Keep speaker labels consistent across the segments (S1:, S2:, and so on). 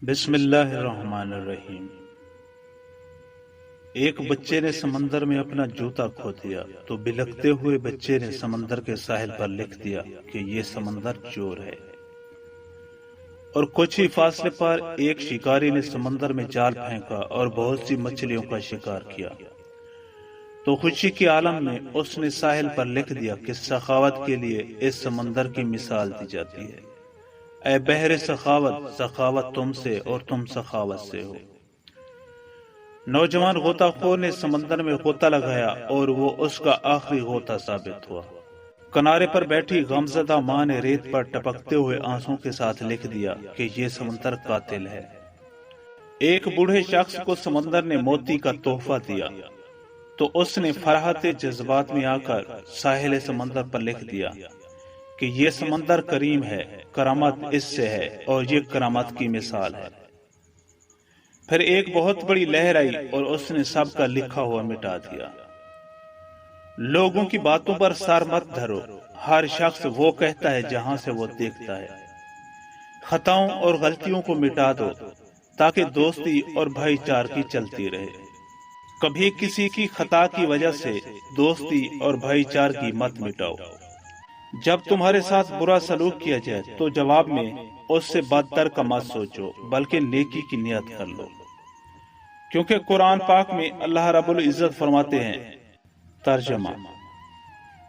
S1: بسم اللہ الرحمن الرحیم۔ ایک بچے نے سمندر میں اپنا جوتا کھو دیا تو بلکتے ہوئے بچے نے سمندر کے ساحل پر لکھ دیا کہ یہ سمندر چور ہے۔ اور کچھ ہی فاصلے پر ایک شکاری نے سمندر میں جال پھینکا اور بہت سی مچھلیوں کا شکار کیا تو خوشی کے عالم میں اس نے ساحل پر لکھ دیا کہ سخاوت کے لیے اس سمندر کی مثال دی جاتی ہے۔ اے بحر سخاوت، سخاوت تم سے اور تم سخاوت سے ہو۔ نوجوان غوطہ خور نے سمندر میں غوطہ لگایا اور وہ اس کا آخری غوطہ ثابت ہوا۔ کنارے پر بیٹھی غمزدہ ماں نے ریت پر ٹپکتے ہوئے آنسوں کے ساتھ لکھ دیا کہ یہ سمندر قاتل ہے۔ ایک بوڑھے شخص کو سمندر نے موتی کا تحفہ دیا تو اس نے فرحت جذبات میں آ کر ساحل سمندر پر لکھ دیا کہ یہ سمندر کریم ہے، کرامت اس سے ہے اور یہ کرامت کی مثال ہے۔ پھر ایک بہت بڑی لہر آئی اور اس نے سب کا لکھا ہوا مٹا دیا۔ لوگوں کی باتوں پر سر مت دھرو، ہر شخص وہ کہتا ہے جہاں سے وہ دیکھتا ہے۔ خطاؤں اور غلطیوں کو مٹا دو تاکہ دوستی اور بھائی چارگی چلتی رہے۔ کبھی کسی کی خطا کی وجہ سے دوستی اور بھائی چارگی مت مٹاؤ۔ جب تمہارے ساتھ برا سلوک کیا جائے تو جواب میں اس سے بدتر کا مت سوچو بلکہ نیکی کی نیت کر لو، کیونکہ قرآن پاک میں اللہ رب العزت فرماتے ہیں، ترجمہ: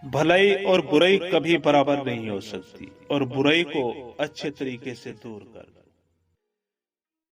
S1: بھلائی اور برائی کبھی برابر نہیں ہو سکتی اور برائی کو اچھے طریقے سے دور کر